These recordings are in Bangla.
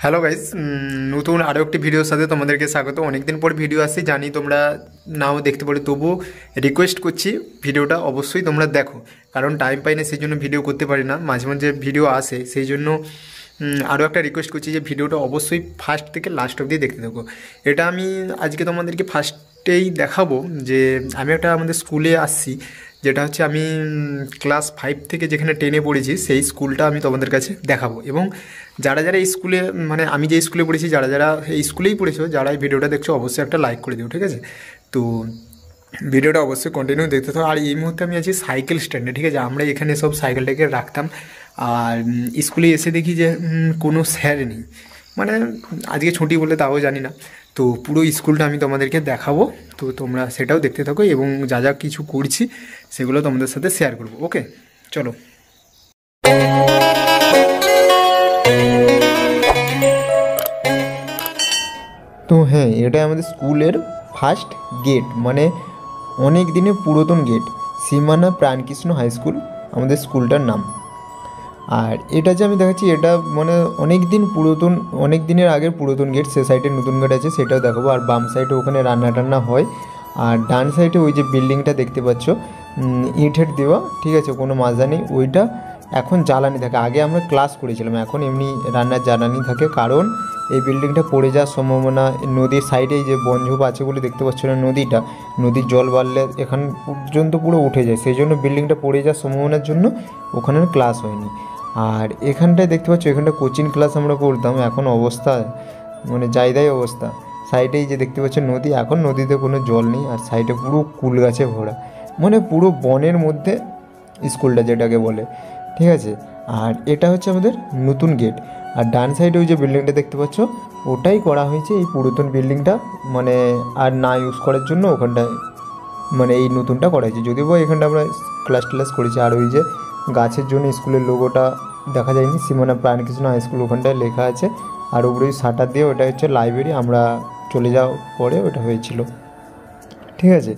হ্যালো গাইস, নতুন আরও একটি ভিডিওর সাথে তোমাদেরকে স্বাগত। অনেকদিন পর ভিডিও আসছি, জানি তোমরা নাও দেখতে পারো, তবুও রিকোয়েস্ট করছি ভিডিওটা অবশ্যই তোমরা দেখো, কারণ টাইম পাই না, সেই জন্য ভিডিও করতে পারি না। মাঝে মাঝে ভিডিও আসে, সেই জন্য আরও একটা রিকোয়েস্ট করছি যে ভিডিওটা অবশ্যই ফার্স্ট থেকে লাস্ট অবধি দেখতে থাকো। এটা আমি আজকে তোমাদেরকে ফার্স্টেই দেখাবো যে আমি একটা আমাদের স্কুলে আসছি, যেটা হচ্ছে আমি ক্লাস 5 থেকে যেখানে 10-এ পড়েছি সেই স্কুলটা আমি তোমাদের কাছে দেখাবো। এবং যারা যারা এই স্কুলে, মানে আমি যে স্কুলে পড়েছি, যারা যারা এই স্কুলেই পড়েছো, যারা এই ভিডিওটা দেখছো অবশ্যই একটা লাইক করে দিও, ঠিক আছে? তো ভিডিওটা অবশ্যই কন্টিনিউ দেখতে থাকো। আর এই মুহূর্তে আমি আছি সাইকেল স্ট্যান্ডে, ঠিক আছে? আমরা এখানে সব সাইকেলটাকে রাখতাম। আর স্কুলে এসে দেখি যে কোনো স্যার নেই, মানে আজকে ছুটি বলে তাও জানি না। তো পুরো স্কুলটা আমি তোমাদেরকে দেখাবো, তো তোমরা সেটাও দেখতে থাকো এবং যা যা কিছু করছি সেগুলো তোমাদের সাথে শেয়ার করবো। ওকে, চলো। তো হ্যাঁ, এটাই আমাদের স্কুলের ফার্স্ট গেট, মানে অনেক দিনের পুরাতন গেট। সীমানা প্রাণকৃষ্ণ হাই স্কুল আমাদের স্কুলটার নাম। আর এটা যে আমি দেখাচ্ছি, এটা মানে অনেক দিন পুরাতন, অনেক দিনের আগের পুরাতন গেট। সে সাইডে নতুন গেট আছে, সেটাও দেখাবো। আর বাম সাইডে ওখানে রান্না টান্না হয়। আর ডান সাইডে ওই যে বিল্ডিংটা দেখতে পাচ্ছ, ইটের দেওয়া, ঠিক আছে, কোনো মাজা নেই। ওইটা এখন জ্বালানি থাকে, আগে আমরা ক্লাস করেছিলাম, এখন এমনি রান্নার জ্বালানি থাকে। কারণ এই বিল্ডিংটা পড়ে যাওয়ার সম্ভাবনা, নদীর সাইডে যে বনঝোপ আছে বলে দেখতে পাচ্ছ না, নদীর জল বাড়লে এখান পর্যন্ত পুরো উঠে যায়, সেই জন্য বিল্ডিংটা পড়ে যাওয়ার সম্ভাবনার জন্য ওখানে ক্লাস হয়নি। আর এখানটায় দেখতে পাচ্ছ, এখানটা কোচিং ক্লাস আমরা করতাম। এখন অবস্থা মানে যাই অবস্থা। সাইডেই যে দেখতে পাচ্ছ নদী, এখন নদীতে কোনো জল নেই। আর সাইডে পুরো কুল গাছে ভরা, মানে পুরো বনের মধ্যে স্কুলটা যেটাকে বলে, ঠিক আছে? আর এটা হচ্ছে আমাদের নতুন গেট। আর ডান সাইডে ওই যে বিল্ডিংটা দেখতে পাচ্ছ, ওটাই করা হয়েছে এই পুরাতন বিল্ডিংটা, মানে আর না ইউজ করার জন্য ওখানটায় মানে এই নতুনটা করা হয়েছে। যদিও বা এখানটা আমরা ক্লাস টেলাস করেছি। আর ওই যে গাছের জন্য স্কুলের লোগোটা দেখা যায়নি, সীমানা প্রাণকৃষ্ণ হাই স্কুল ওখানটায় লেখা আছে। আর উপরে ওই শাটার দিয়ে, ওটা হচ্ছে লাইব্রেরি, আমরা চলে যাওয়ার পরে ওটা হয়েছিল, ঠিক আছে?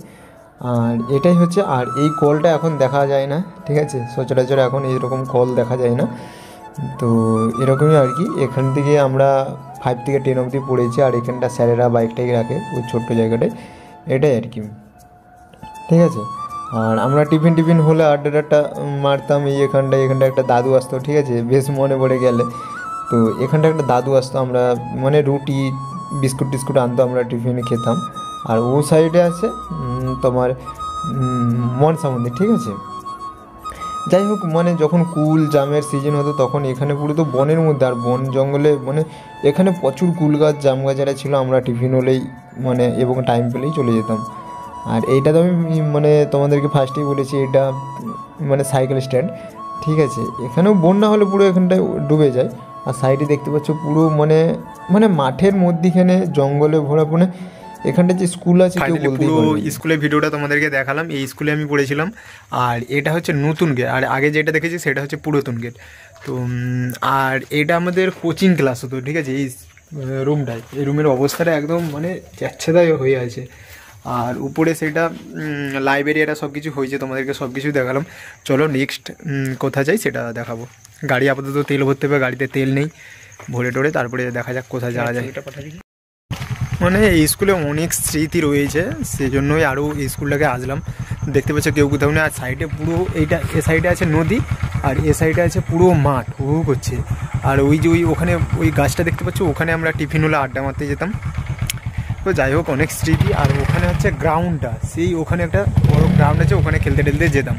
আর এটাই হচ্ছে। আর এই কলটা এখন দেখা যায় না, ঠিক আছে? সচরাচর এখন এইরকম কল দেখা যায় না। তো এরকমই আর কি। এখান থেকে আমরা 5 থেকে 10 অবধি পড়েছি। আর এখানটা স্যারেরা বাইকটাই রাখে ওই ছোট্ট জায়গাটায়, এটাই আর কি, ঠিক আছে? আর আমরা টিফিন হলে আড্ডাটা মারতাম এই এখানটা একটা দাদু আসতো, ঠিক আছে? বেশ মনে পড়ে গেলে। তো এখানটা একটা দাদু আসতো, আমরা মানে রুটি বিস্কুট টিস্কুট আনতো, আমরা টিফিনে খেতাম। আর ও সাইডে আছে তোমার মনসা মন্দির, ঠিক আছে? যাই হোক, মানে যখন কুল জামের সিজন হতো তখন এখানে পুরো তো বনের মধ্যে, আর বন জঙ্গলে, মানে এখানে প্রচুর কুল গাছ জাম গাছ যারা ছিল, আমরা টিফিন হলেই মানে এবং টাইম পেলেই চলে যেতাম। আর এইটা তো আমি মানে তোমাদেরকে ফার্স্টেই বলেছি, এটা মানে সাইকেল স্ট্যান্ড, ঠিক আছে? এখানেও বন্যা হলে পুরো এখানটায় ডুবে যায়। আর সাইডে দেখতে পাচ্ছ পুরো মানে মানে মাঠের মধ্যিখানে জঙ্গলে ভরা, মানে এখানটা যে স্কুল আছে কেউ বলতেই পুরো পারবে না। স্কুলের ভিডিওটা তোমাদেরকে দেখালাম, এই স্কুলে আমি পড়েছিলাম। আর এটা হচ্ছে নতুন গেট, আর আগে যেটা দেখেছি সেটা হচ্ছে পুরাতন গেট। তো আর এটা আমাদের কোচিং ক্লাস হতো, ঠিক আছে? এই রুমটায়, এই রুমের অবস্থাটা একদম মানে যাচ্ছেদাই হয়ে আছে। আর উপরে সেটা লাইব্রেরি, এটা সব কিছু হয়েছে, তোমাদেরকে সব কিছু দেখালাম। চলো নেক্সট কোথায় যাই সেটা দেখাবো। গাড়ি আপাতত তেল ভরতে হবে, গাড়িতে তেল নেই, ভরে টোরে তারপরে দেখা যাক কোথায় যাওয়া যায়। মানে এই স্কুলে অনেক স্মৃতি রয়েছে, সেই জন্যই আরও এই স্কুলটাকে আসলাম। দেখতে পাচ্ছ কেউ কোথাও নেই। আর সাইডে পুরো এইটা, এ সাইডে আছে নদী, আর এ সাইডে আছে পুরো মাঠ, হু করছে। আর ওই যে ওখানে ওই গাছটা দেখতে পাচ্ছ, ওখানে আমরা টিফিন হলে আড্ডা মারতে যেতাম। তো যাই হোক, অনেক স্মৃতি। আর ওখানে হচ্ছে গ্রাউন্ডটা, সেই ওখানে একটা বড় গ্রাউন্ড আছে, ওখানে খেলতে টেলতে যেতাম।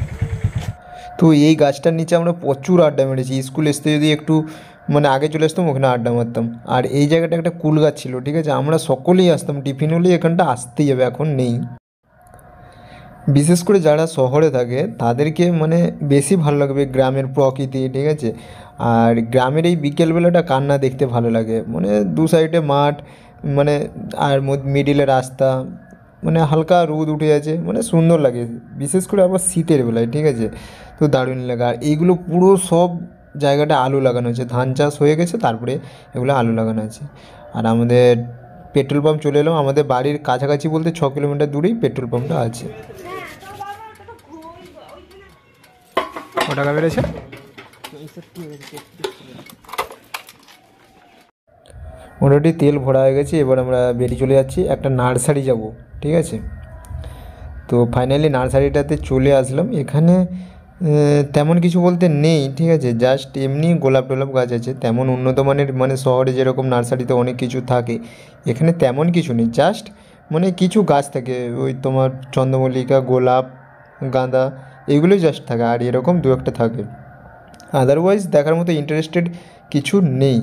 তো এই গাছটার নিচে আমরা প্রচুর আড্ডা মেরেছি। স্কুল আসতে যদি একটু মানে আগে চলে আসতাম, ওখানে আড্ডা মারতাম। আর এই জায়গাটা একটা কুল গাছ ছিল, ঠিক আছে? আমরা সকলেই আসতাম, টিফিন হলেই এখানটা আসতেই হবে, এখন নেই। বিশেষ করে যারা শহরে থাকে তাদেরকে মানে বেশি ভালো লাগবে গ্রামের প্রকৃতি, ঠিক আছে? আর গ্রামের এই বিকেলবেলাটা কান্না দেখতে ভালো লাগে, মানে দু সাইডে মাঠ, মানে আর মিডিলে রাস্তা, মানে হালকা রোদ উঠে আছে, মানে সুন্দর লাগে। বিশেষ করে আবার শীতের বেলায়, ঠিক আছে? তো দারুণ লাগে। আর এইগুলো পুরো সব জায়গাটা আলু লাগানো আছে, ধান চাষ হয়ে গেছে, তারপরে এগুলো আলু লাগানো আছে। আর আমাদের পেট্রোল পাম্প চলে এলাম, আমাদের বাড়ির কাছাকাছি বলতে 6 কিলোমিটার দূরেই পেট্রোল পাম্পটা আছে। ক টাকা বেড়েছে? মোটামুটি তেল ভরা হয়ে গেছে, এবার আমরা বেরিয়ে চলে যাচ্ছি, একটা নার্সারি যাব, ঠিক আছে। তো ফাইনালি নার্সারিটাতে চলে আসলাম। এখানে তেমন কিছু বলতে নেই, ঠিক আছে, জাস্ট এমনি গোলাপ টোলাপ গাছ আছে, তেমন উন্নত মানের মানে শহরে যেরকম নার্সারিতে অনেক কিছু থাকে, এখানে তেমন কিছু নেই, জাস্ট মানে কিছু গাছ থাকে, ওই তোমার চন্দ্রমল্লিকা, গোলাপ, গাঁদা, এগুলোই জাস্ট থাকে, আর এরকম দু একটা থাকে, আদারওয়াইজ দেখার মতো ইন্টারেস্টেড কিছু নেই।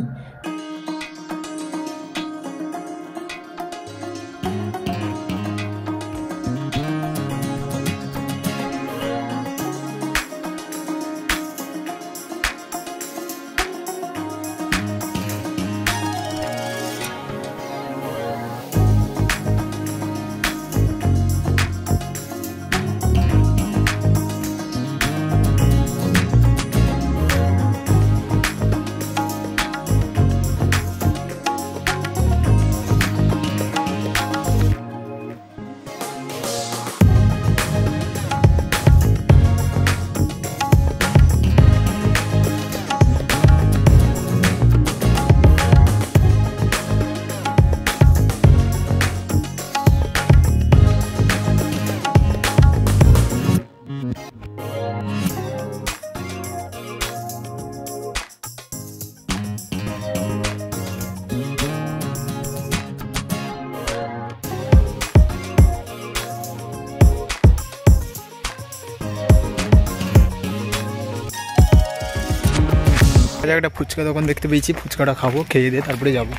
একটা ফুচকা দোকান দেখতে পেয়েছি, ফুচকাটা খাবো, খেয়ে দিয়ে তারপরে যাবো।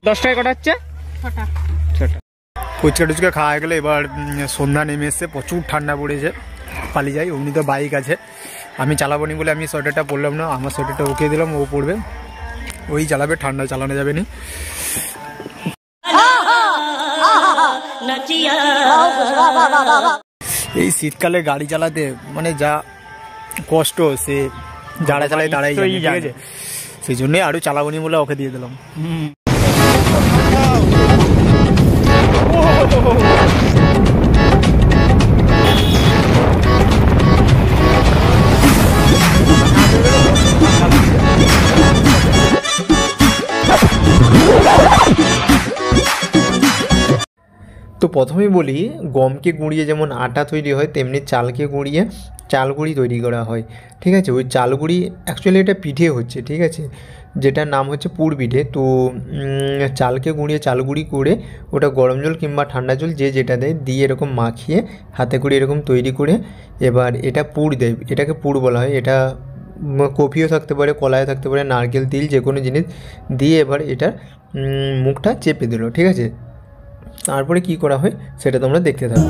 10 টাকা কটা হচ্ছে? ফুচকা টুচকা খাওয়া গেলে এবার সন্ধ্যা নেমে এসছে, প্রচুর ঠান্ডা পড়েছে, পালিয়ে যাই। অমনি তো বাইক আছে, আমি চালাবো নি বলে আমি সোয়েটারটা পরলাম না, আমার সোয়েটারটা ওকে দিলাম, ও পড়বে, ওই চালাবে, ঠান্ডা চালানো যাবে না। এই শীতকালে গাড়ি চালাতে মানে যা কষ্ট, সে যারা চালায় তারাই জানে, ঠিক আছে, সেই জন্যই আরো চালাবো নি বলে ওকে দিয়ে দিলাম। তো প্রথমেই বলি, গমকে গুঁড়িয়ে যেমন আটা তৈরি হয়, তেমনি চালকে গুঁড়িয়ে চালগুড়ি তৈরি করা হয়, ঠিক আছে। ওই চালগুড়ি অ্যাকচুয়ালি এটা পিঠে হচ্ছে, ঠিক আছে, যেটার নাম হচ্ছে পুর পিঠে। তো চালকে গুঁড়িয়ে চালগুড়ি করে ওটা গরম জল কিংবা ঠান্ডা জল যে যেটা দেয় দিয়ে এরকম মাখিয়ে হাতে করে এরকম তৈরি করে এবার এটা পুর দেয়, এটাকে পুর বলা হয়। এটা কফিও থাকতে পারে, কলাইও থাকতে পারে, নারকেল, তিল, যে কোনো জিনিস দিয়ে এবার এটার মুখটা চেপে দিল, ঠিক আছে। তারপরে কি করা হয় সেটা তোমরা দেখতে থাকো।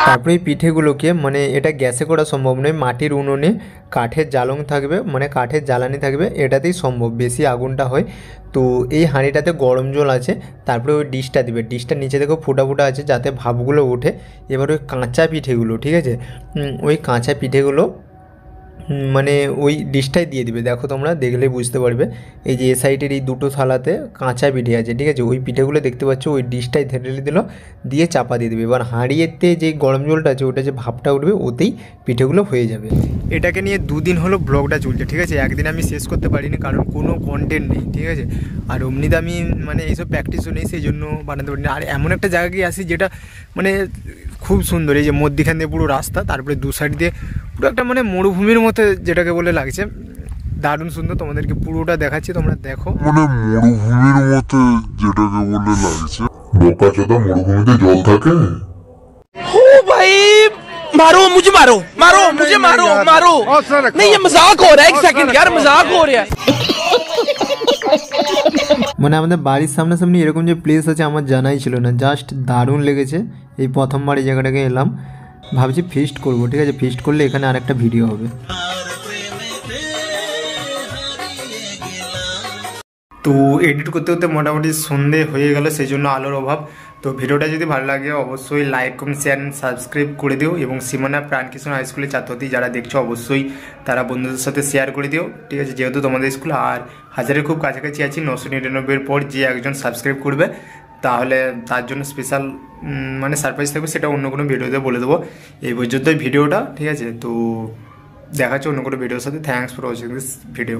তারপরে এই পিঠেগুলোকে মানে এটা গ্যাসে করা সম্ভব নয়, মাটির উনুনে কাঠের জ্বালং থাকবে, মানে কাঠের জ্বালানি থাকবে, এটাতেই সম্ভব, বেশি আগুনটা হয়। তো এই হাঁড়িটাতে গরম জল আছে, তারপরে ওই ডিশটা দিবে, ডিশটার নিচে দেখো ফুটা ফুটা আছে যাতে ভাপগুলো ওঠে। এবার ওই কাঁচা পিঠেগুলো, ঠিক আছে, ওই কাঁচা পিঠেগুলো মানে ওই ডিশটাই দিয়ে দিবে। দেখো তোমরা দেখলেই বুঝতে পারবে, এই যে এ সাইডের এই দুটো থালাতে কাঁচা পিঠে আছে, ঠিক আছে, ওই পিঠেগুলো দেখতে পাচ্ছ, ওই ডিশটাই ঢেলে দিল, দিয়ে চাপা দিয়ে দেবে। এবার হাঁড়িয়েতে যে গরম জলটা আছে ওটা যে ভাপটা উঠবে ওতেই পিঠেগুলো হয়ে যাবে। এটাকে নিয়ে 2 দিন হলো ব্লগটা চলছে, ঠিক আছে, একদিন আমি শেষ করতে পারিনি কারণ কোনো কন্টেন্ট নেই, ঠিক আছে, আর অমনিতে আমি মানে এইসব প্র্যাকটিসও নেই, সেই জন্য বানাতে পারিনি। আর এমন একটা জায়গা গিয়ে আসি যেটা মানে খুব সুন্দর, এই যে মধ্যিখান দিয়ে পুরো রাস্তা, তারপরে দু সাইড দিয়ে পুরো একটা মানে মরুভূমির মতো যেটাকে বলে লাগছে, দারুণ সুন্দর। তোমাদেরকে পুরোটা দেখাচ্ছি, তোমরা দেখো। মানে মরুভূমির মতো যেটাকে বলে লাগছে, বোকাচোদা মরুভূমিতে জল থাকে। ओ भाई मारो मुझे, मारो मारो मुझे, मारो मारो नहीं, ये मजाक हो रहा है, एक सेकंड यार, मजाक हो रहा है। মানে আমাদের বাড়ির সামনাসামনি এরকম যে প্লেস আছে আমার জানাই ছিল না, জাস্ট দারুণ লেগেছে। এই প্রথমবার এই জায়গাটাকে এলাম, ভাবছি ফিস্ট করব, ঠিক আছে, ফিস্ট করলে এখানে আরেকটা ভিডিও হবে। তো এডিট করতে করতে মোটামুটি সন্ধে হয়ে গেল, সেই জন্য আলোর অভাব। তো তো ভিডিওটা যদি ভালো লাগে অবশ্যই লাইক কমেন্ট শেয়ার সাবস্ক্রাইব করে দিও, এবং সীমানা প্রাণকৃষ্ণ হাই স্কুলের ছাত্রছাত্রী যারা দেখছো অবশ্যই তারা বন্ধুদের সাথে শেয়ার করে দিও, ঠিক আছে, যেহেতু তোমাদের স্কুল। আর হাজারের খুব কাছাকাছি আছি, 999-এর পর যে একজন সাবস্ক্রাইব করবে তাহলে তার জন্য স্পেশাল মানে সারপ্রাইজ থাকবে, সেটা অন্য কোনো ভিডিওতে বলে দেবো। এই পর্যন্তই ভিডিওটা, ঠিক আছে। তো দেখা হচ্ছে অন্য কোনো ভিডিওর সাথে। Thanks for watching this video.